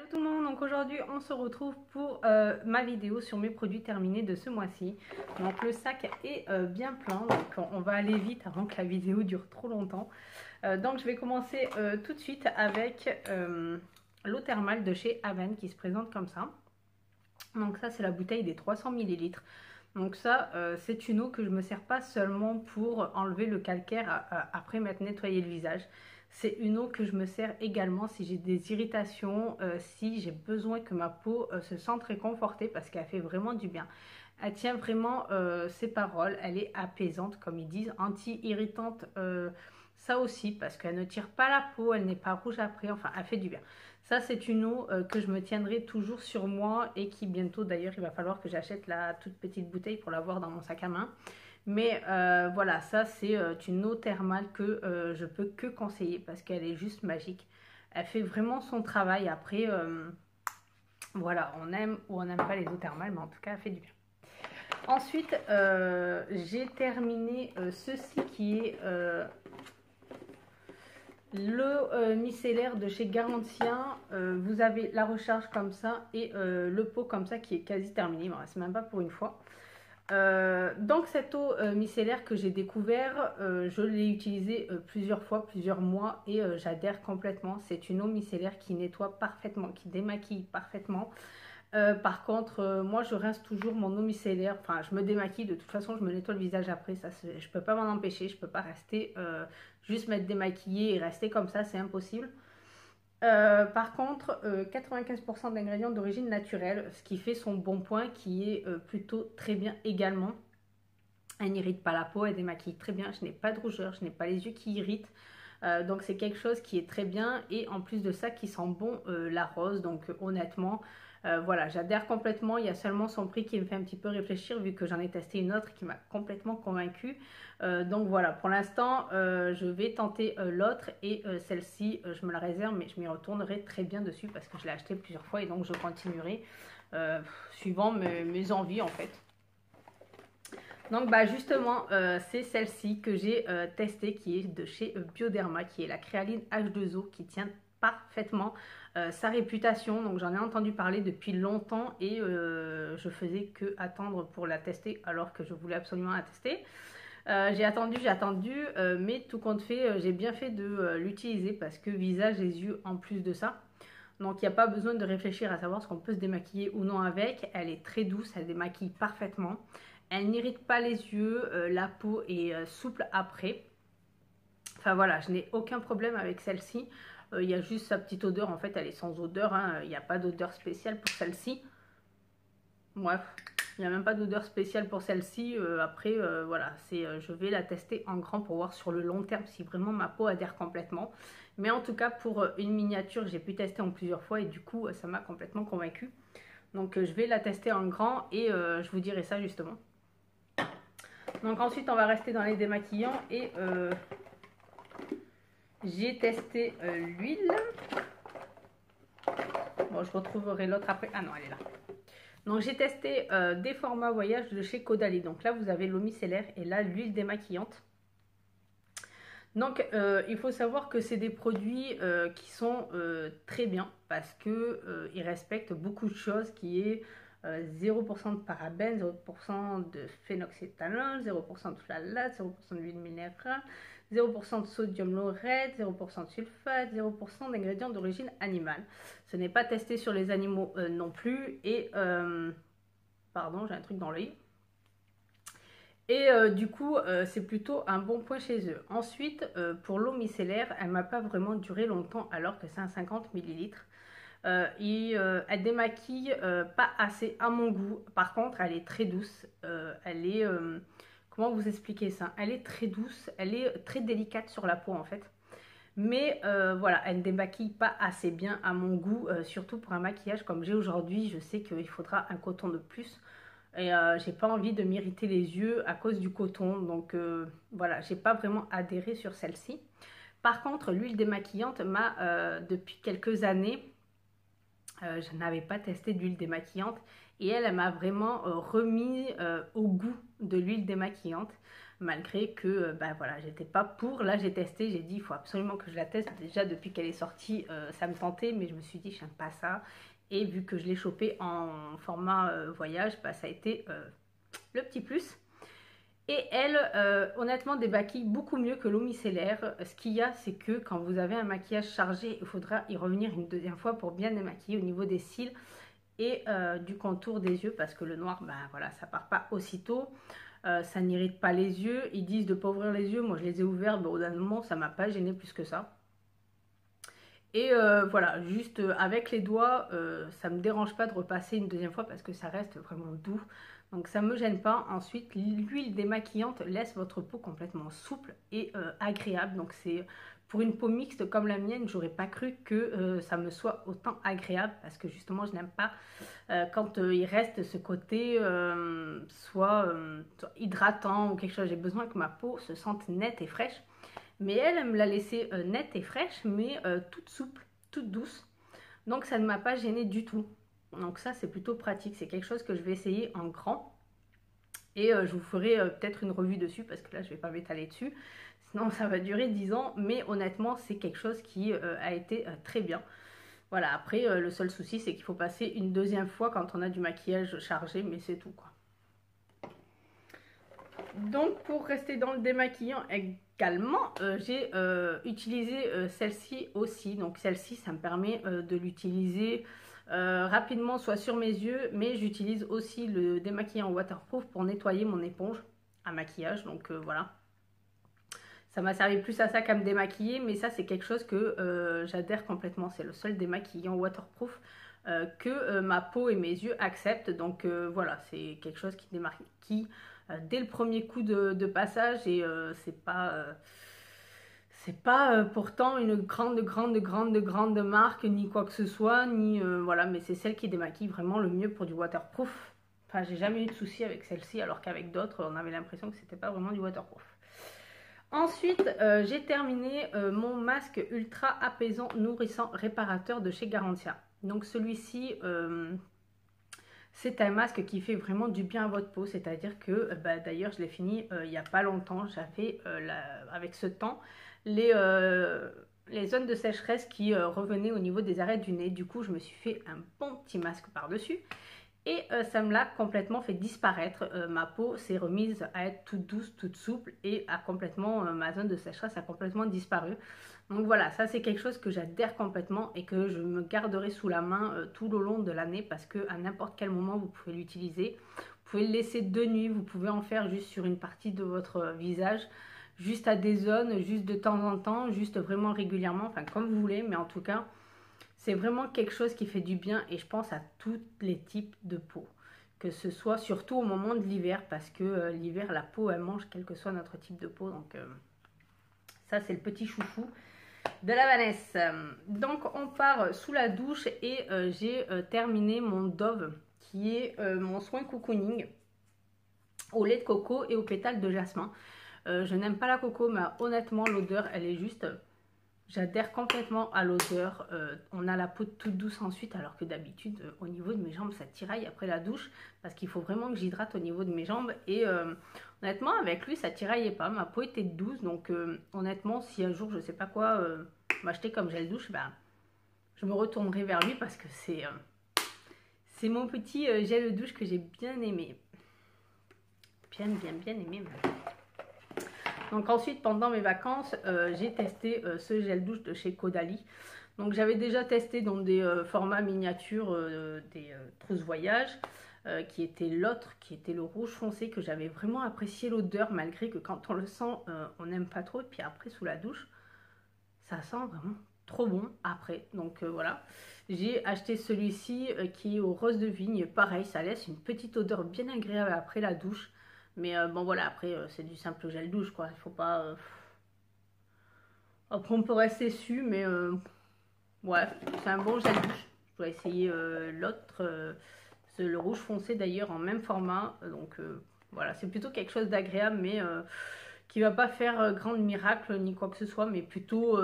Hello tout le monde, donc aujourd'hui on se retrouve pour ma vidéo sur mes produits terminés de ce mois-ci. Donc le sac est bien plein, donc on va aller vite avant que la vidéo dure trop longtemps. Donc je vais commencer tout de suite avec l'eau thermale de chez Aven qui se présente comme ça. Donc ça c'est la bouteille des 300 ml. Donc ça c'est une eau que je me sers pas seulement pour enlever le calcaire après m'être nettoyé le visage. C'est une eau que je me sers également si j'ai des irritations, si j'ai besoin que ma peau se sente réconfortée parce qu'elle fait vraiment du bien. Elle tient vraiment ses paroles, elle est apaisante comme ils disent, anti-irritante ça aussi parce qu'elle ne tire pas la peau, elle n'est pas rouge après, enfin elle fait du bien. Ça c'est une eau que je me tiendrai toujours sur moi et qui bientôt d'ailleurs il va falloir que j'achète la toute petite bouteille pour l'avoir dans mon sac à main. Mais voilà, ça c'est une eau thermale que je peux que conseiller parce qu'elle est juste magique. Elle fait vraiment son travail. Après, voilà, on aime ou on n'aime pas les eaux thermales, mais en tout cas, elle fait du bien. Ensuite, j'ai terminé ceci qui est le micellaire de chez Garantia. Vous avez la recharge comme ça et le pot comme ça qui est quasi terminé. Il ne me reste même pas pour une fois. Donc cette eau micellaire que j'ai découvert, je l'ai utilisée plusieurs fois, plusieurs mois et j'adhère complètement. C'est une eau micellaire qui nettoie parfaitement, qui démaquille parfaitement. Par contre, moi je rince toujours mon eau micellaire, enfin je me démaquille, de toute façon je me nettoie le visage après, ça, je peux pas m'en empêcher, je peux pas rester juste m'être démaquillée et rester comme ça, c'est impossible. Par contre, 95% d'ingrédients d'origine naturelle, ce qui fait son bon point, qui est plutôt très bien également. Elle n'irrite pas la peau, elle démaquille très bien, je n'ai pas de rougeur, je n'ai pas les yeux qui irritent. Donc c'est quelque chose qui est très bien et en plus de ça qui sent bon la rose. Donc honnêtement, voilà, j'adhère complètement. Il y a seulement son prix qui me fait un petit peu réfléchir vu que j'en ai testé une autre qui m'a complètement convaincue. Donc voilà, pour l'instant, je vais tenter l'autre et celle-ci, je me la réserve, mais je m'y retournerai très bien dessus parce que je l'ai acheté plusieurs fois et donc je continuerai suivant mes envies en fait. Donc bah justement, c'est celle-ci que j'ai testée qui est de chez Bioderma, qui est la Créaline H2O qui tient parfaitement sa réputation. Donc j'en ai entendu parler depuis longtemps et je faisais que attendre pour la tester alors que je voulais absolument la tester. J'ai attendu, mais tout compte fait, j'ai bien fait de l'utiliser parce que visage et yeux en plus de ça. Donc il n'y a pas besoin de réfléchir à savoir ce qu'on peut se démaquiller ou non avec. Elle est très douce, elle démaquille parfaitement. Elle n'irrite pas les yeux, la peau est souple après. Enfin voilà, je n'ai aucun problème avec celle-ci. Il y a juste sa petite odeur, en fait elle est sans odeur, hein. Il n'y a pas d'odeur spéciale pour celle-ci. Bref, il n'y a même pas d'odeur spéciale pour celle-ci. Après, voilà, je vais la tester en grand pour voir sur le long terme si vraiment ma peau adhère complètement. Mais en tout cas, pour une miniature, j'ai pu tester en plusieurs fois et du coup, ça m'a complètement convaincue. Donc, je vais la tester en grand et je vous dirai ça justement. Donc ensuite, on va rester dans les démaquillants et j'ai testé l'huile. Bon, je retrouverai l'autre après. Ah non, elle est là. Donc j'ai testé des formats voyage de chez Caudalie. Donc là vous avez l'eau micellaire et là l'huile démaquillante. Donc il faut savoir que c'est des produits qui sont très bien parce que ils respectent beaucoup de choses qui est 0% de parabènes, 0% de phénoxyéthanol, 0% de phtalates, 0% d'huile minérale, 0% de sodium laureth, 0% de sulfate, 0% d'ingrédients d'origine animale. Ce n'est pas testé sur les animaux non plus. Et, pardon, j'ai un truc dans l'œil. Et du coup, c'est plutôt un bon point chez eux. Ensuite, pour l'eau micellaire, elle ne m'a pas vraiment duré longtemps alors que c'est un 50 ml. Elle démaquille pas assez à mon goût. Par contre, elle est très douce. Elle est... comment vous expliquer ça? Elle est très douce. Elle est très délicate sur la peau en fait. Mais voilà, elle ne démaquille pas assez bien à mon goût. Surtout pour un maquillage comme j'ai aujourd'hui. Je sais qu'il faudra un coton de plus. Et j'ai pas envie de m'irriter les yeux à cause du coton. Donc voilà, j'ai pas vraiment adhéré sur celle-ci. Par contre, l'huile démaquillante m'a, depuis quelques années... je n'avais pas testé d'huile démaquillante et elle m'a vraiment remis au goût de l'huile démaquillante. malgré que ben voilà, j'étais pas pour. Là j'ai testé, j'ai dit il faut absolument que je la teste. Déjà depuis qu'elle est sortie, ça me tentait, mais je me suis dit j'aime pas ça. Et vu que je l'ai chopé en format voyage, bah, ça a été le petit plus. Et elle, honnêtement, démaquille beaucoup mieux que l'eau micellaire. Ce qu'il y a, c'est que quand vous avez un maquillage chargé, il faudra y revenir une deuxième fois pour bien démaquiller au niveau des cils et du contour des yeux, parce que le noir, ben voilà, ça part pas aussitôt. Ça n'irrite pas les yeux. Ils disent de ne pas ouvrir les yeux. Moi, je les ai ouverts, mais au d'un moment, ça m'a pas gêné plus que ça. Et voilà, juste avec les doigts, ça me dérange pas de repasser une deuxième fois parce que ça reste vraiment doux. Donc ça me gêne pas. Ensuite, l'huile démaquillante laisse votre peau complètement souple et agréable. Donc c'est pour une peau mixte comme la mienne, j'aurais pas cru que ça me soit autant agréable parce que justement je n'aime pas quand il reste ce côté soit hydratant ou quelque chose. J'ai besoin que ma peau se sente nette et fraîche. Mais elle me l'a laissée nette et fraîche, mais toute souple, toute douce. Donc ça ne m'a pas gênée du tout. Donc ça, c'est plutôt pratique. C'est quelque chose que je vais essayer en grand. Et je vous ferai peut-être une revue dessus, parce que là, je ne vais pas m'étaler dessus. Sinon, ça va durer 10 ans. Mais honnêtement, c'est quelque chose qui a été très bien. Voilà, après, le seul souci, c'est qu'il faut passer une deuxième fois quand on a du maquillage chargé, mais c'est tout, quoi. Donc pour rester dans le démaquillant également, j'ai utilisé celle-ci aussi. Donc celle-ci, ça me permet de l'utiliser rapidement, soit sur mes yeux, mais j'utilise aussi le démaquillant waterproof pour nettoyer mon éponge à maquillage. Donc voilà, ça m'a servi plus à ça qu'à me démaquiller, mais ça c'est quelque chose que j'adhère complètement. C'est le seul démaquillant waterproof que ma peau et mes yeux acceptent. Donc voilà, c'est quelque chose qui démarque, qui dès le premier coup de passage, et c'est pas pourtant une grande marque ni quoi que ce soit, ni voilà, mais c'est celle qui démaquille vraiment le mieux pour du waterproof. Enfin, j'ai jamais eu de souci avec celle-ci, alors qu'avec d'autres on avait l'impression que c'était pas vraiment du waterproof. Ensuite, j'ai terminé mon masque ultra apaisant, nourrissant, réparateur de chez Garantia. Donc celui-ci, c'est un masque qui fait vraiment du bien à votre peau. C'est-à-dire que, d'ailleurs, je l'ai fini il n'y a pas longtemps. J'avais, avec ce temps, les zones de sécheresse qui revenaient au niveau des arêtes du nez. Du coup, je me suis fait un bon petit masque par-dessus. Et ça me l'a complètement fait disparaître. Ma peau s'est remise à être toute douce, toute souple, et a complètement, ma zone de sécheresse a complètement disparu. Donc voilà, ça c'est quelque chose que j'adhère complètement et que je me garderai sous la main tout le long de l'année, parce que à n'importe quel moment vous pouvez l'utiliser. Vous pouvez le laisser de nuit, vous pouvez en faire juste sur une partie de votre visage, juste à des zones, juste de temps en temps, juste vraiment régulièrement, enfin comme vous voulez, mais en tout cas... c'est vraiment quelque chose qui fait du bien, et je pense à tous les types de peau. Que ce soit surtout au moment de l'hiver, parce que l'hiver, la peau, elle mange quel que soit notre type de peau. Donc ça, c'est le petit chouchou de la Vanessa. Donc on part sous la douche, et j'ai terminé mon Dove, qui est mon soin cocooning au lait de coco et aux pétales de jasmin. Je n'aime pas la coco, mais honnêtement, l'odeur, elle est juste... j'adhère complètement à l'odeur. On a la peau toute douce ensuite, alors que d'habitude, au niveau de mes jambes, ça tiraille après la douche, parce qu'il faut vraiment que j'hydrate au niveau de mes jambes. Et honnêtement, avec lui, ça tiraillait pas. Ma peau était douce, donc honnêtement, si un jour, je sais pas quoi, m'acheter comme gel douche, bah, je me retournerai vers lui, parce que c'est mon petit gel douche que j'ai bien aimé. Bien aimé même. Donc ensuite, pendant mes vacances, j'ai testé ce gel douche de chez Caudalie. Donc j'avais déjà testé dans des formats miniatures des trousses voyage, qui était l'autre, qui était le rouge foncé, que j'avais vraiment apprécié l'odeur, malgré que quand on le sent, on n'aime pas trop. Et puis après, sous la douche, ça sent vraiment trop bon après. Donc voilà, j'ai acheté celui-ci qui est au rose de vigne. Pareil, ça laisse une petite odeur bien agréable après la douche. Mais bon voilà, après c'est du simple gel douche quoi, il faut pas... Après on peut rester dessus, mais ouais, c'est un bon gel douche. Je dois essayer l'autre, c'est le rouge foncé d'ailleurs en même format. Donc voilà, c'est plutôt quelque chose d'agréable, mais qui va pas faire grand miracle ni quoi que ce soit, mais plutôt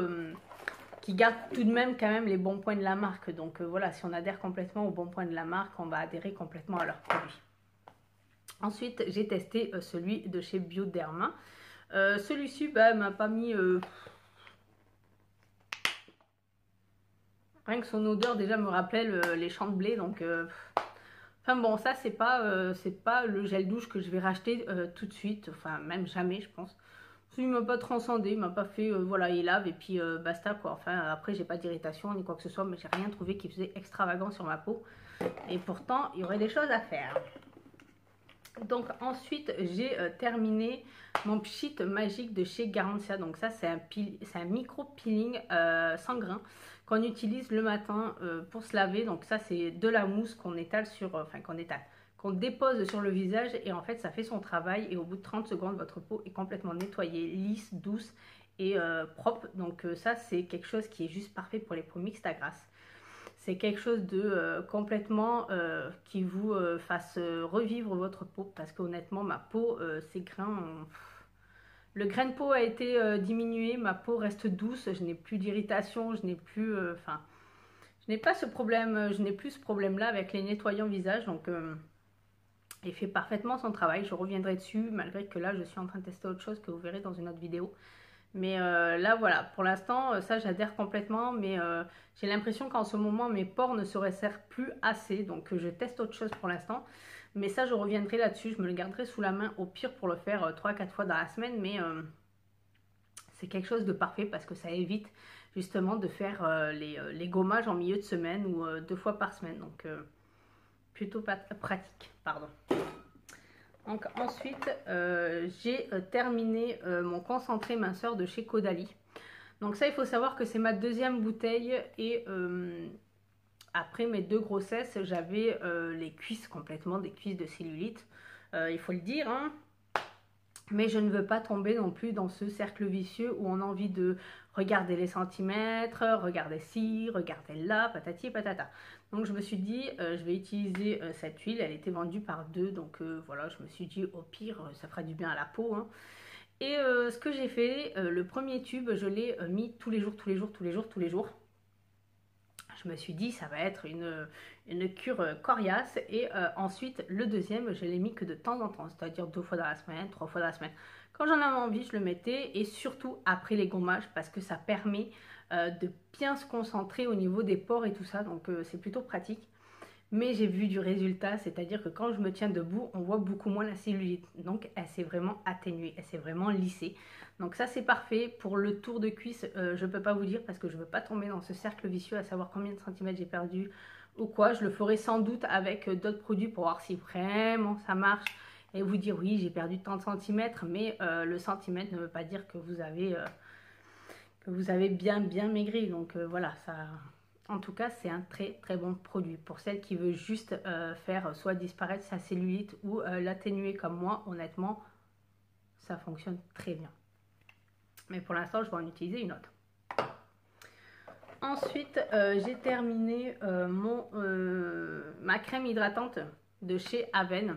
qui garde tout de même quand même les bons points de la marque. Donc voilà, si on adhère complètement aux bons points de la marque, on va adhérer complètement à leurs produits. Ensuite, j'ai testé celui de chez Bioderma. Celui-ci, bah, m'a pas mis... Rien que son odeur déjà me rappelait les champs de blé, donc... Enfin bon, ça c'est pas le gel douche que je vais racheter tout de suite, enfin même jamais je pense. Il m'a pas transcendé, il m'a pas fait, voilà, il lave et puis basta quoi. Enfin après j'ai pas d'irritation ni quoi que ce soit, mais j'ai rien trouvé qui faisait extravagant sur ma peau. Et pourtant il y aurait des choses à faire. Donc ensuite j'ai terminé mon pchit magique de chez Garantia. Donc ça c'est un micro peeling sans grain qu'on utilise le matin pour se laver. Donc ça c'est de la mousse qu'on étale sur, qu'on dépose sur le visage et en fait ça fait son travail et au bout de 30 secondes votre peau est complètement nettoyée, lisse, douce et propre. Donc ça c'est quelque chose qui est juste parfait pour les peaux mixtes à grasse. C'est quelque chose de complètement qui vous fasse revivre votre peau parce qu'honnêtement ma peau, ses grains, le grain de peau a été diminué, ma peau reste douce, je n'ai plus d'irritation, je n'ai plus, je n'ai pas ce problème, je n'ai plus ce problème là avec les nettoyants visage, donc il fait parfaitement son travail. Je reviendrai dessus malgré que là je suis en train de tester autre chose que vous verrez dans une autre vidéo. Mais là voilà, pour l'instant ça j'adhère complètement, mais j'ai l'impression qu'en ce moment mes pores ne se resserrent plus assez, donc je teste autre chose pour l'instant. Mais ça je reviendrai là-dessus, je me le garderai sous la main au pire pour le faire 3-4 fois dans la semaine, mais c'est quelque chose de parfait parce que ça évite justement de faire les gommages en milieu de semaine ou 2 fois par semaine, donc plutôt pratique, pardon. Donc ensuite, j'ai terminé mon concentré minceur de chez Caudalie. Donc ça, il faut savoir que c'est ma deuxième bouteille et après mes 2 grossesses, j'avais les cuisses complètement, des cuisses de cellulite. Il faut le dire, hein. Mais je ne veux pas tomber non plus dans ce cercle vicieux où on a envie de regarder les centimètres, regarder ci, regarder là, patati patata. Donc je me suis dit, je vais utiliser cette huile, elle était vendue par 2, donc voilà, je me suis dit au pire, ça fera du bien à la peau, hein. Et ce que j'ai fait, le premier tube, je l'ai mis tous les jours, tous les jours, tous les jours, tous les jours. Je me suis dit, ça va être une cure coriace. Et ensuite, le deuxième, je l'ai mis que de temps en temps, c'est-à-dire 2 fois dans la semaine, 3 fois dans la semaine. Quand j'en avais envie, je le mettais et surtout après les gommages parce que ça permet de bien se concentrer au niveau des pores et tout ça. Donc c'est plutôt pratique. Mais j'ai vu du résultat, c'est-à-dire que quand je me tiens debout, on voit beaucoup moins la cellulite. Donc elle s'est vraiment atténuée, elle s'est vraiment lissée. Donc ça c'est parfait. Pour le tour de cuisse, je ne peux pas vous dire parce que je ne veux pas tomber dans ce cercle vicieux à savoir combien de centimètres j'ai perdu ou quoi. Je le ferai sans doute avec d'autres produits pour voir si vraiment ça marche et vous dire oui j'ai perdu tant de centimètres, mais le centimètre ne veut pas dire que vous avez bien maigri. Donc voilà, ça... En tout cas, c'est un très très bon produit pour celle qui veut juste faire soit disparaître sa cellulite ou l'atténuer comme moi. Honnêtement, ça fonctionne très bien. Mais pour l'instant, je vais en utiliser une autre. Ensuite, j'ai terminé ma crème hydratante de chez Aven.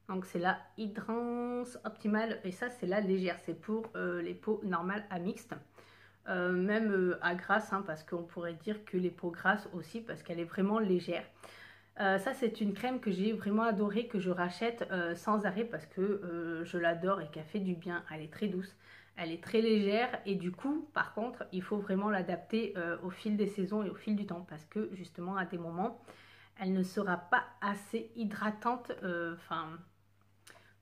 Donc c'est la Hydrance Optimale et ça c'est la légère. C'est pour les peaux normales à mixte. Même à grasse, hein, parce qu'on pourrait dire que les peaux grasses aussi, parce qu'elle est vraiment légère. Ça, c'est une crème que j'ai vraiment adorée, que je rachète sans arrêt parce que je l'adore et qu'elle fait du bien. Elle est très douce, elle est très légère et du coup, par contre, il faut vraiment l'adapter au fil des saisons et au fil du temps parce que justement, à des moments, elle ne sera pas assez hydratante,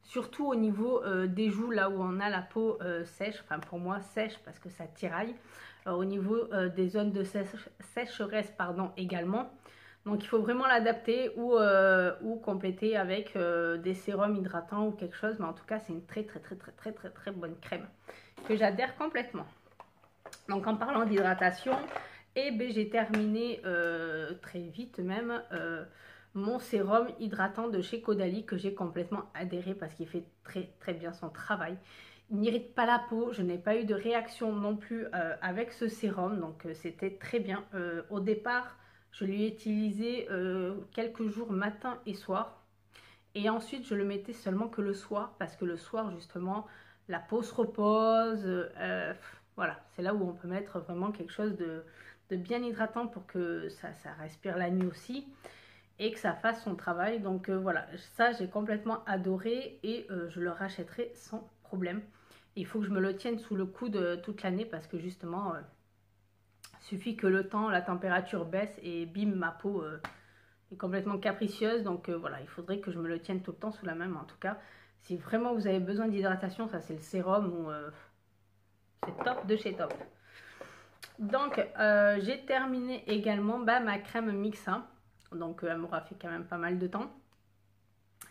surtout au niveau des joues, là où on a la peau sèche, enfin pour moi sèche parce que ça tiraille, au niveau des zones de sécheresse pardon, également. Donc il faut vraiment l'adapter ou compléter avec des sérums hydratants ou quelque chose, mais en tout cas c'est une très bonne crème que j'adhère complètement. Donc en parlant d'hydratation, j'ai terminé très vite même mon sérum hydratant de chez Caudalie que j'ai complètement adhéré parce qu'il fait très bien son travail. Il n'irrite pas la peau, je n'ai pas eu de réaction non plus avec ce sérum, donc c'était très bien. Au départ, je l'ai utilisé quelques jours matin et soir. Et ensuite, je le mettais seulement que le soir parce que le soir, justement, la peau se repose. Voilà, c'est là où on peut mettre vraiment quelque chose de bien hydratant pour que ça respire la nuit aussi. et que ça fasse son travail. Donc voilà, ça j'ai complètement adoré et je le rachèterai sans problème. Il faut que je me le tienne sous le coude toute l'année parce que justement, suffit que le temps, la température baisse et bim, ma peau est complètement capricieuse. Donc voilà, il faudrait que je me le tienne tout le temps sous la main. Mais en tout cas, si vraiment vous avez besoin d'hydratation, ça c'est le sérum ou c'est top de chez top. Donc j'ai terminé également ma crème Mixa. Donc elle m'aura fait quand même pas mal de temps.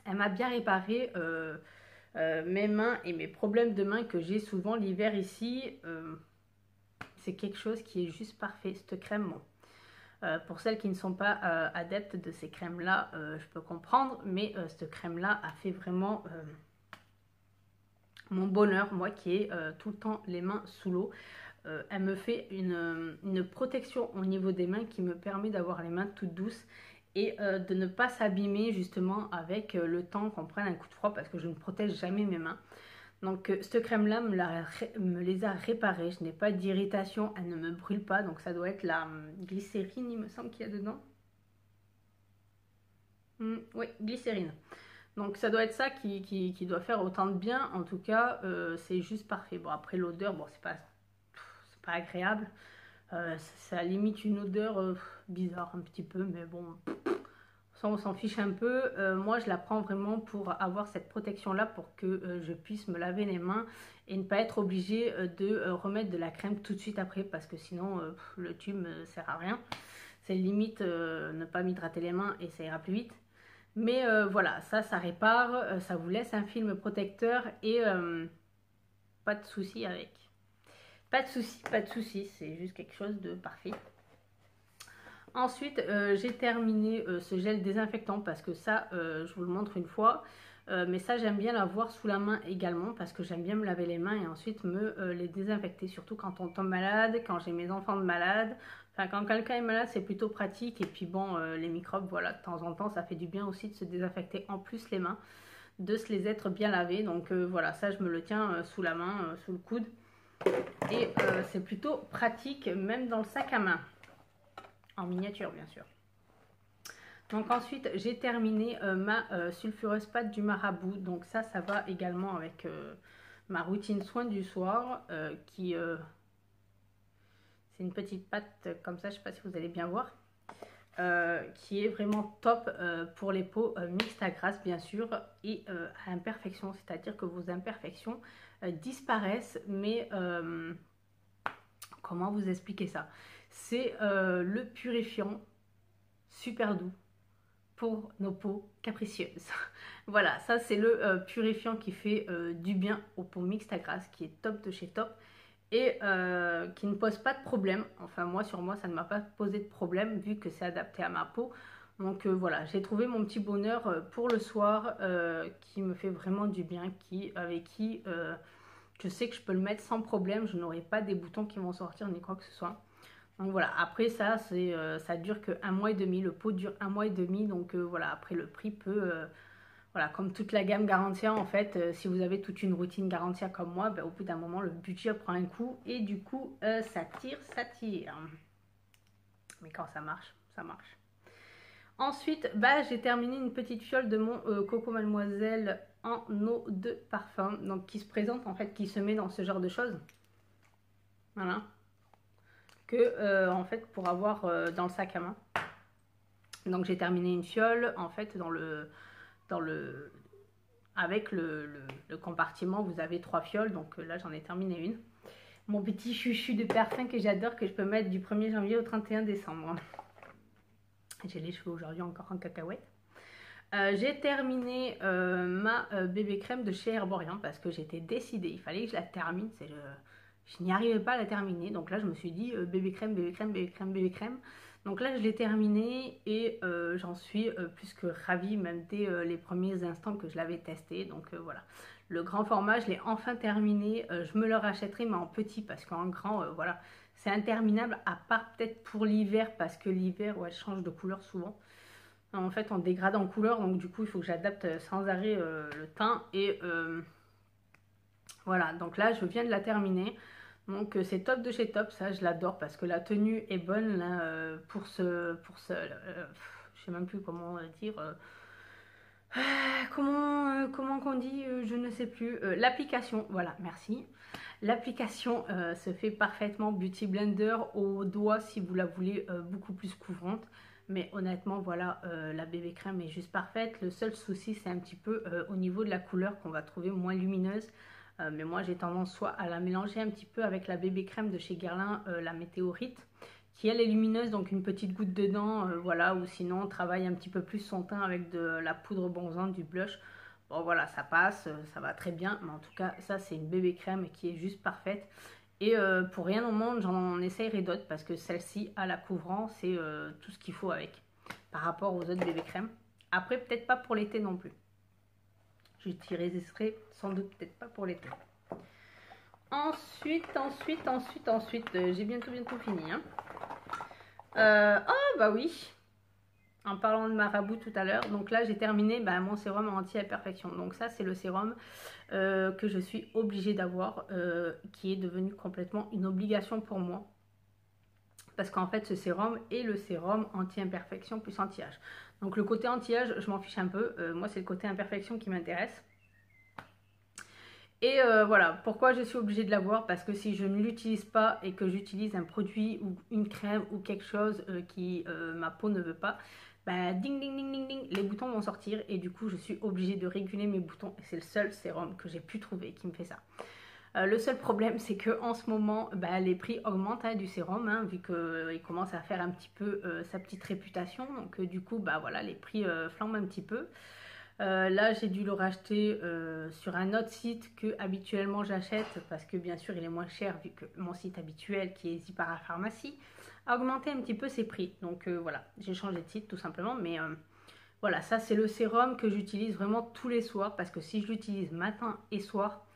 Elle m'a bien réparé mes mains et mes problèmes de mains que j'ai souvent l'hiver ici. C'est quelque chose qui est juste parfait, cette crème. Bon. Pour celles qui ne sont pas adeptes de ces crèmes là, je peux comprendre, mais cette crème là a fait vraiment mon bonheur, moi qui ai tout le temps les mains sous l'eau. Elle me fait une protection au niveau des mains qui me permet d'avoir les mains toutes douces et de ne pas s'abîmer justement avec le temps qu'on prenne un coup de froid parce que je ne protège jamais mes mains. Donc cette crème là me les a réparées, je n'ai pas d'irritation, elle ne me brûle pas, donc ça doit être la glycérine il me semble qu'il y a dedans. Oui, glycérine. Donc ça doit être ça qui doit faire autant de bien, en tout cas c'est juste parfait. Bon après l'odeur, bon c'est pas agréable, ça limite une odeur bizarre un petit peu, mais bon, ça on s'en fiche un peu. Moi je la prends vraiment pour avoir cette protection là, pour que je puisse me laver les mains et ne pas être obligée de remettre de la crème tout de suite après, parce que sinon le tube ne sert à rien. C'est limite ne pas m'hydrater les mains et ça ira plus vite. Mais voilà, ça répare, ça vous laisse un film protecteur et pas de souci avec. Pas de souci, c'est juste quelque chose de parfait. Ensuite, j'ai terminé ce gel désinfectant parce que ça, je vous le montre une fois. Mais ça, j'aime bien l'avoir sous la main également parce que j'aime bien me laver les mains et ensuite me les désinfecter. Surtout quand on tombe malade, quand j'ai mes enfants de malade. Enfin, quand quelqu'un est malade, c'est plutôt pratique. Et puis bon, les microbes, voilà, de temps en temps, ça fait du bien aussi de se désinfecter en plus les mains, de se les être bien lavées. Donc voilà, ça, je me le tiens sous la main, sous le coude. Et c'est plutôt pratique, même dans le sac à main. En miniature, bien sûr. Donc ensuite, j'ai terminé ma sulfureuse pâte du marabout. Donc ça va également avec ma routine soin du soir. C'est une petite pâte comme ça, je ne sais pas si vous allez bien voir. Qui est vraiment top pour les peaux mixtes à grasse, bien sûr, et à imperfection. C'est-à-dire que vos imperfections disparaissent, mais comment vous expliquer ça? C'est le purifiant super doux pour nos peaux capricieuses. Voilà, ça c'est le purifiant qui fait du bien aux peaux mixtes à grasse, qui est top de chez top et qui ne pose pas de problème. Enfin moi, sur moi, ça ne m'a pas posé de problème vu que c'est adapté à ma peau. Donc voilà, j'ai trouvé mon petit bonheur pour le soir qui me fait vraiment du bien, avec qui je sais que je peux le mettre sans problème, je n'aurai pas des boutons qui vont sortir ni quoi que ce soit. Donc voilà, après ça, ça dure que 1 mois et demi, le pot dure 1 mois et demi, donc voilà, après le prix peut, voilà, comme toute la gamme Garantia en fait, si vous avez toute une routine Garantia comme moi, ben, au bout d'un moment le budget prend un coup et du coup ça tire, ça tire. Mais quand ça marche, ça marche. Ensuite, j'ai terminé une petite fiole de mon Coco Mademoiselle en eau de parfum, donc qui se présente en fait, qui se met dans ce genre de choses. Voilà. Que en fait pour avoir dans le sac à main. Donc j'ai terminé une fiole en fait avec le compartiment, vous avez 3 fioles, donc là j'en ai terminé une. Mon petit chouchou de parfum que j'adore, que je peux mettre du 1er janvier au 31 décembre. J'ai les cheveux aujourd'hui encore en cacahuète. J'ai terminé ma bébé crème de chez Herborian parce que j'étais décidée, il fallait que je la termine. Je n'y arrivais pas à la terminer, donc là je me suis dit bébé crème, bébé crème, bébé crème, bébé crème. Donc là je l'ai terminée et j'en suis plus que ravie, même dès les premiers instants que je l'avais testé. Donc voilà, le grand format je l'ai enfin terminé. Je me le rachèterai mais en petit parce qu'en grand voilà, c'est interminable, à part peut-être pour l'hiver parce que l'hiver elle change de couleur souvent. En fait on dégrade en couleur, donc du coup il faut que j'adapte sans arrêt le teint et voilà, donc là je viens de la terminer. Donc c'est top de chez top, ça je l'adore parce que la tenue est bonne là, pour ce sais même plus comment dire, comment qu'on dit, je ne sais plus, l'application, voilà, merci. L'application se fait parfaitement Beauty Blender au doigt si vous la voulez beaucoup plus couvrante. Mais honnêtement, voilà, la bébé crème est juste parfaite. Le seul souci, c'est un petit peu au niveau de la couleur qu'on va trouver moins lumineuse. Mais moi, j'ai tendance soit à la mélanger un petit peu avec la bébé crème de chez Guerlain, la météorite, qui elle est lumineuse, donc une petite goutte dedans, voilà. Ou sinon, on travaille un petit peu plus son teint avec de la poudre bronzante, du blush. Bon voilà, ça passe, ça va très bien, mais en tout cas, ça c'est une bébé crème qui est juste parfaite. Et pour rien au monde, j'en essayerai d'autres parce que celle-ci, à la couvrant, c'est tout ce qu'il faut avec par rapport aux autres bébé crèmes. Après, peut-être pas pour l'été non plus. J'utiliserai sans doute peut-être pas pour l'été. Ensuite, j'ai bientôt fini. Hein. Oh bah oui. En parlant de marabout tout à l'heure, donc là j'ai terminé mon sérum anti-imperfection. Donc ça c'est le sérum que je suis obligée d'avoir, qui est devenu complètement une obligation pour moi. Parce qu'en fait ce sérum est le sérum anti-imperfection plus anti-âge. Donc le côté anti-âge je m'en fiche un peu, moi c'est le côté imperfection qui m'intéresse. Et voilà, pourquoi je suis obligée de l'avoir? Parce que si je ne l'utilise pas et que j'utilise un produit ou une crème ou quelque chose qui ma peau ne veut pas, ding ding ding ding ding, les boutons vont sortir et du coup je suis obligée de réguler mes boutons et c'est le seul sérum que j'ai pu trouver qui me fait ça. Le seul problème c'est que en ce moment les prix augmentent du sérum, vu qu'il commence à faire un petit peu sa petite réputation, donc du coup voilà, les prix flambent un petit peu. Là j'ai dû le racheter sur un autre site que habituellement j'achète parce que bien sûr il est moins cher vu que mon site habituel qui est Ziparapharmacie a augmenté un petit peu ses prix. Donc voilà, j'ai changé de site tout simplement. Mais voilà, ça c'est le sérum que j'utilise vraiment tous les soirs parce que si je l'utilise matin et soir,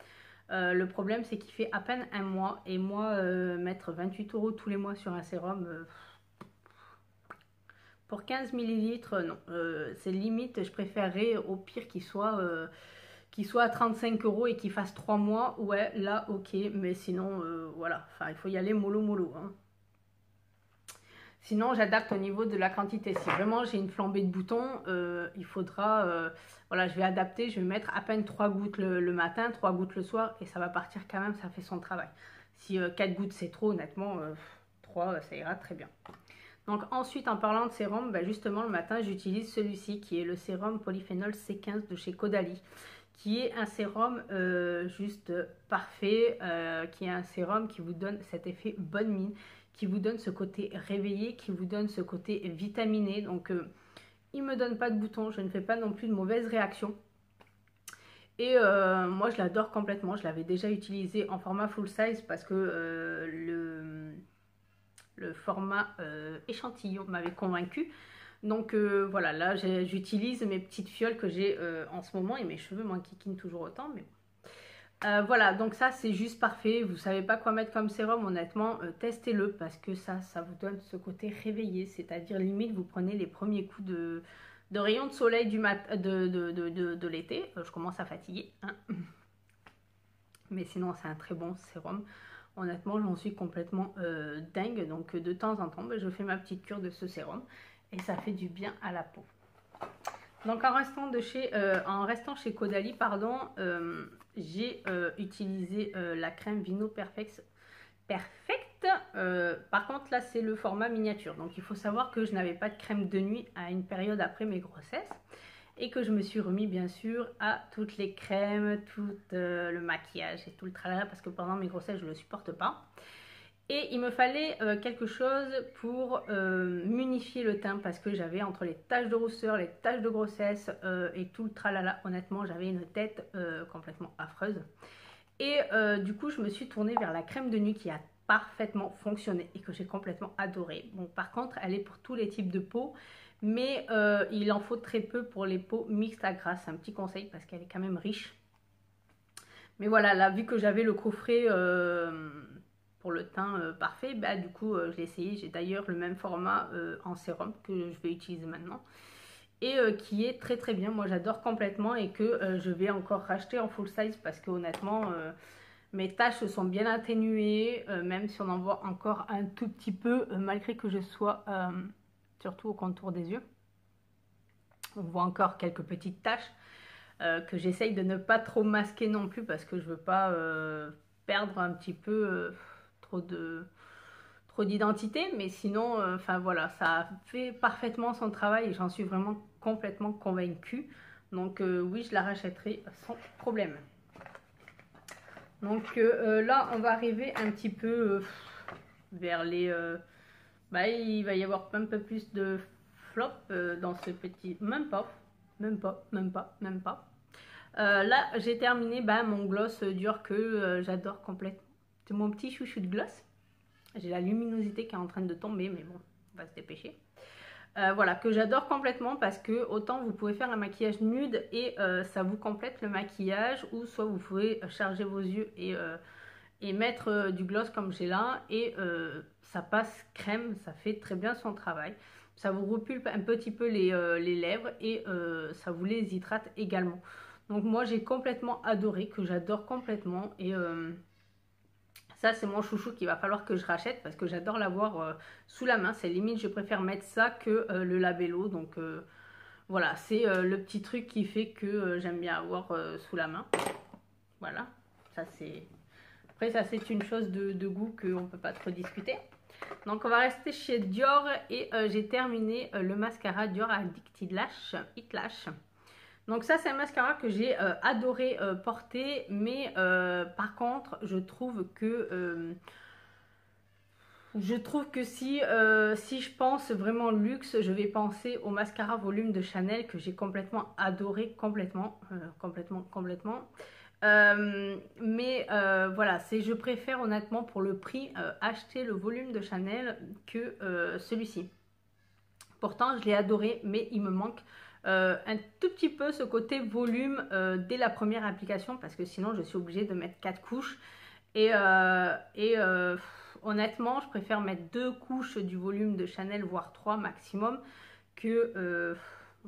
le problème c'est qu'il fait à peine un mois. Et moi, mettre 28 € tous les mois sur un sérum... pour 15 ml, non, c'est limite, je préférerais au pire qu'il soit à 35 € et qu'il fasse 3 mois, ouais, là, ok, mais sinon, voilà, enfin, il faut y aller mollo mollo. Hein. Sinon, j'adapte au niveau de la quantité. Si vraiment j'ai une flambée de boutons, il faudra, voilà, je vais adapter, je vais mettre à peine 3 gouttes le matin, 3 gouttes le soir, et ça va partir quand même, ça fait son travail. Si 4 gouttes c'est trop, honnêtement, 3, ça ira très bien. Donc ensuite, en parlant de sérum, justement le matin j'utilise celui-ci qui est le sérum polyphénol C15 de chez Caudalie, qui est un sérum juste parfait, qui est un sérum qui vous donne cet effet bonne mine, qui vous donne ce côté réveillé, qui vous donne ce côté vitaminé. Donc il ne me donne pas de boutons, je ne fais pas non plus de mauvaises réactions. Et moi je l'adore complètement, je l'avais déjà utilisé en format full size parce que le format échantillon m'avait convaincu. Donc voilà, là j'utilise mes petites fioles que j'ai en ce moment et mes cheveux m'enquiquinent toujours autant. Mais voilà, donc ça c'est juste parfait. Vous savez pas quoi mettre comme sérum, honnêtement, testez-le parce que ça vous donne ce côté réveillé. C'est-à-dire limite vous prenez les premiers coups de rayons de soleil de l'été. Je commence à fatiguer. Hein. Mais sinon c'est un très bon sérum. Honnêtement, j'en suis complètement dingue. Donc, de temps en temps, je fais ma petite cure de ce sérum. Et ça fait du bien à la peau. Donc, en restant chez Caudalie, pardon, j'ai utilisé la crème Vino Perfect. Par contre, là, c'est le format miniature. Donc, il faut savoir que je n'avais pas de crème de nuit à une période après mes grossesses. Et que je me suis remis bien sûr à toutes les crèmes, tout le maquillage et tout le tralala parce que pendant mes grossesses je ne le supporte pas. Et il me fallait quelque chose pour m'unifier le teint parce que j'avais entre les taches de rousseur, les taches de grossesse et tout le tralala, honnêtement j'avais une tête complètement affreuse. Et du coup je me suis tournée vers la crème de nuit qui a parfaitement fonctionné et que j'ai complètement adoré. Bon par contre elle est pour tous les types de peau. Mais il en faut très peu pour les peaux mixtes à grasse. C'est un petit conseil parce qu'elle est quand même riche. Mais voilà, là, vu que j'avais le coffret pour le teint parfait, du coup, je l'ai essayé. J'ai d'ailleurs le même format en sérum que je vais utiliser maintenant. Et qui est très très bien. Moi, j'adore complètement et que je vais encore racheter en full size parce que honnêtement, mes taches sont bien atténuées. Même si on en voit encore un tout petit peu, malgré que je sois... surtout au contour des yeux. On voit encore quelques petites taches que j'essaye de ne pas trop masquer non plus parce que je veux pas perdre un petit peu trop d'identité, mais sinon, enfin voilà, ça fait parfaitement son travail et j'en suis vraiment complètement convaincue. Donc oui, je la rachèterai sans problème. Donc là, on va arriver un petit peu vers les... bah, il va y avoir un peu plus de flop dans ce petit... Même pas. Là, j'ai terminé mon gloss dur que j'adore complètement. C'est mon petit chouchou de gloss. J'ai la luminosité qui est en train de tomber, mais bon, on va se dépêcher. Voilà, que j'adore complètement parce que autant vous pouvez faire un maquillage nude et ça vous complète le maquillage, ou soit vous pouvez charger vos yeux et mettre du gloss comme j'ai là, et ça passe crème, ça fait très bien son travail. Ça vous repulpe un petit peu les lèvres et ça vous les hydrate également. Donc moi j'ai complètement adoré, que j'adore complètement, et ça c'est mon chouchou qu'il va falloir que je rachète parce que j'adore l'avoir sous la main. C'est limite je préfère mettre ça que le Labello. Donc voilà, c'est le petit truc qui fait que j'aime bien avoir sous la main. Voilà, ça c'est... Après ça c'est une chose de goût qu'on ne peut pas trop discuter. Donc on va rester chez Dior et j'ai terminé le mascara Dior Addicted Lash, Hit Lash. Donc ça c'est un mascara que j'ai adoré porter, mais par contre je trouve que si je pense vraiment luxe, je vais penser au mascara volume de Chanel que j'ai complètement adoré, complètement. Mais voilà, je préfère honnêtement pour le prix acheter le volume de Chanel que celui-ci. Pourtant je l'ai adoré, mais il me manque un tout petit peu ce côté volume dès la première application, parce que sinon je suis obligée de mettre 4 couches et honnêtement je préfère mettre 2 couches du volume de Chanel, voire 3 maximum, que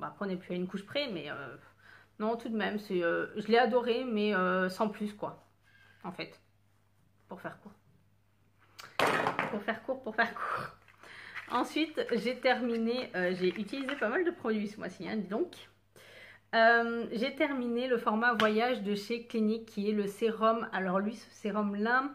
après on n'est plus à une couche près, mais non, tout de même je l'ai adoré, mais sans plus quoi, en fait, pour faire court. Ensuite, j'ai terminé, j'ai utilisé pas mal de produits ce mois-ci, hein, dis donc. J'ai terminé le format voyage de chez Clinique, qui est le sérum. Alors lui, ce sérum-là,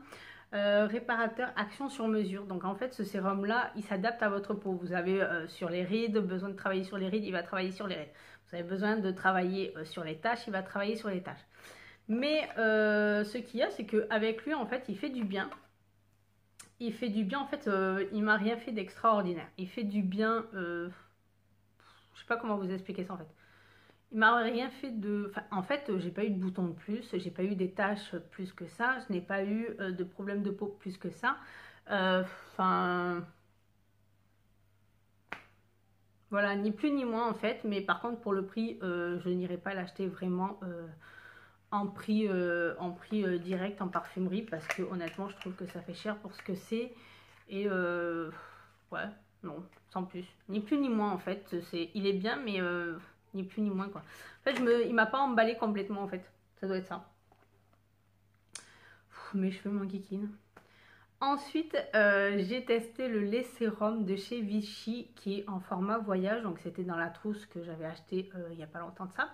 réparateur action sur mesure. Donc en fait, ce sérum-là, il s'adapte à votre peau. Vous avez sur les rides, besoin de travailler sur les rides, il va travailler sur les rides. Vous avez besoin de travailler sur les taches, il va travailler sur les taches. Mais ce qu'il y a, c'est qu'avec lui, en fait, il fait du bien. Il fait du bien, en fait, il m'a rien fait d'extraordinaire. Il fait du bien, je sais pas comment vous expliquer ça en fait. Il m'a rien fait de... Enfin, en fait, j'ai pas eu de boutons de plus, j'ai pas eu des taches plus que ça, je n'ai pas eu de problème de peau plus que ça. Enfin... voilà, ni plus ni moins en fait, mais par contre pour le prix, je n'irai pas l'acheter vraiment en prix direct en parfumerie, parce que honnêtement je trouve que ça fait cher pour ce que c'est, et ouais, non, sans plus, ni plus ni moins en fait, il est bien, mais ni plus ni moins quoi. En fait il m'a pas emballé complètement en fait, ça doit être ça. Mes cheveux m'enquiquinent. Ensuite, j'ai testé le lait sérum de chez Vichy qui est en format voyage, donc c'était dans la trousse que j'avais acheté il n'y a pas longtemps de ça.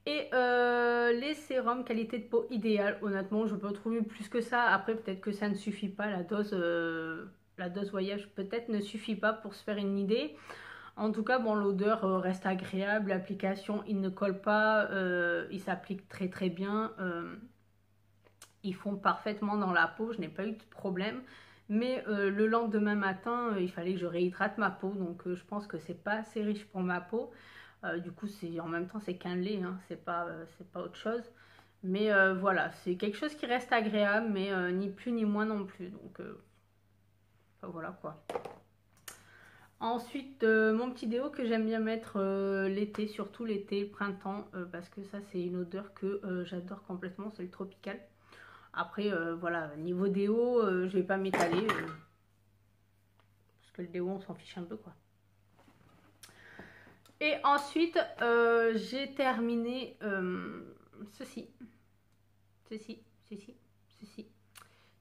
Et les sérums qualité de peau idéale, honnêtement je peux trouver plus que ça. Après peut-être que ça ne suffit pas, la dose voyage peut-être ne suffit pas pour se faire une idée. En tout cas bon, l'odeur reste agréable, l'application il ne colle pas, il s'applique très très bien. Ils font parfaitement dans la peau, je n'ai pas eu de problème. Mais le lendemain matin, il fallait que je réhydrate ma peau, donc je pense que c'est pas assez riche pour ma peau. Du coup, en même temps, c'est qu'un lait, hein, c'est pas autre chose. Mais voilà, c'est quelque chose qui reste agréable, mais ni plus ni moins non plus. Donc, enfin, voilà quoi. Ensuite, mon petit déo que j'aime bien mettre l'été, surtout l'été, le printemps, parce que ça, c'est une odeur que j'adore complètement, c'est le tropical. Après, voilà, niveau déo, je vais pas m'étaler, parce que le déo, on s'en fiche un peu quoi. Et ensuite, j'ai terminé ceci,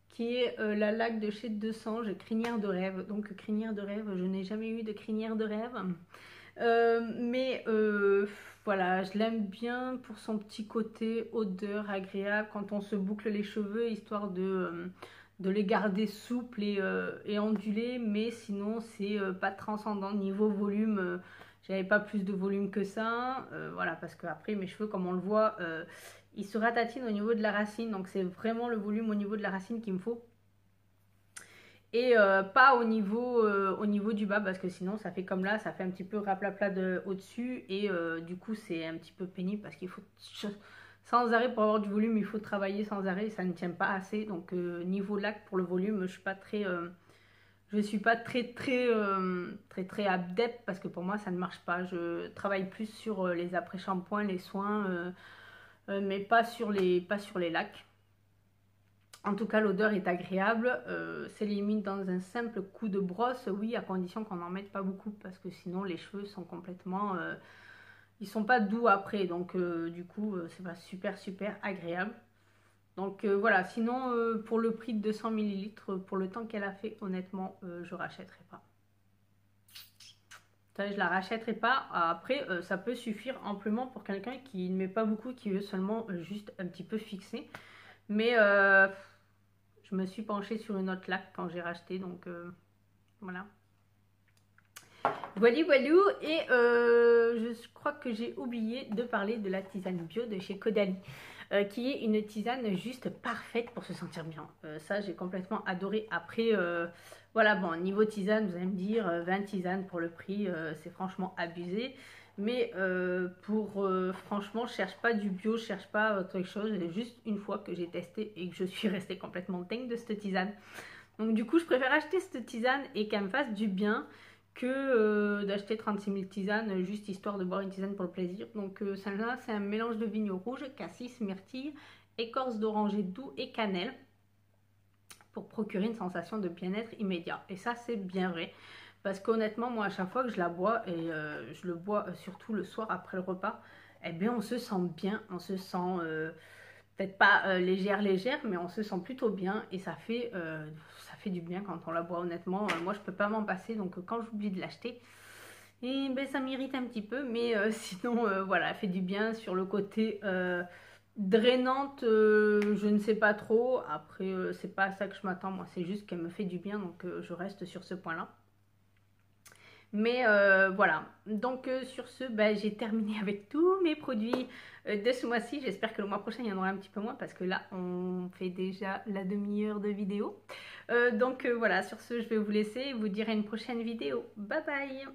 qui est la laque de chez 200, crinière de rêve. Donc crinière de rêve, je n'ai jamais eu de crinière de rêve. Mais voilà, je l'aime bien pour son petit côté odeur agréable quand on se boucle les cheveux, histoire de les garder souples et ondulés, mais sinon c'est pas transcendant niveau volume. J'avais pas plus de volume que ça, voilà, parce que après mes cheveux, comme on le voit, ils se ratatinent au niveau de la racine, donc c'est vraiment le volume au niveau de la racine qu'il me faut. Et pas au niveau du bas, parce que sinon ça fait comme là, ça fait un petit peu raplapla au-dessus, et du coup c'est un petit peu pénible, parce qu'il faut sans arrêt, pour avoir du volume, il faut travailler sans arrêt, ça ne tient pas assez. Donc niveau lac, pour le volume, je suis pas très très adepte, parce que pour moi ça ne marche pas. Je travaille plus sur les après-shampoings, les soins, mais pas sur les lacs. En tout cas, l'odeur est agréable, s'élimine dans un simple coup de brosse, oui, à condition qu'on n'en mette pas beaucoup, parce que sinon les cheveux sont complètement, ils sont pas doux après, donc du coup c'est pas super agréable. Donc voilà, sinon pour le prix de 200 ml, pour le temps qu'elle a fait, honnêtement, je rachèterai pas. Ça, je la rachèterai pas. Après, ça peut suffire amplement pour quelqu'un qui ne met pas beaucoup, qui veut seulement juste un petit peu fixer. Mais je me suis penchée sur une autre laque quand j'ai racheté, donc voilà. Voilou voilou, et je crois que j'ai oublié de parler de la tisane bio de chez Caudalie, qui est une tisane juste parfaite pour se sentir bien. Ça, j'ai complètement adoré. Après, voilà, bon, niveau tisane, vous allez me dire, 20 tisanes pour le prix, c'est franchement abusé. Mais franchement, je cherche pas du bio, je cherche pas autre chose. C'est juste une fois que j'ai testé et que je suis restée complètement dingue de cette tisane. Donc du coup, je préfère acheter cette tisane et qu'elle me fasse du bien que d'acheter 36 000 tisanes juste histoire de boire une tisane pour le plaisir. Donc celle-là, c'est un mélange de vignes rouges, cassis, myrtille, écorce d'oranger doux et cannelle pour procurer une sensation de bien-être immédiat. Et ça, c'est bien vrai. Parce qu'honnêtement, moi, à chaque fois que je la bois, et je le bois surtout le soir après le repas, eh bien, on se sent bien, on se sent peut-être pas légère, mais on se sent plutôt bien, et ça fait du bien quand on la boit, honnêtement. Moi, je peux pas m'en passer, donc quand j'oublie de l'acheter, et ben, ça m'irrite un petit peu, mais sinon, voilà, elle fait du bien. Sur le côté drainante, je ne sais pas trop. Après, c'est pas à ça que je m'attends, moi, c'est juste qu'elle me fait du bien, donc je reste sur ce point-là. Mais voilà, donc sur ce, bah, j'ai terminé avec tous mes produits de ce mois-ci. J'espère que le mois prochain, il y en aura un petit peu moins, parce que là, on fait déjà la demi-heure de vidéo. Donc voilà, sur ce, je vais vous laisser et vous dire à une prochaine vidéo. Bye bye!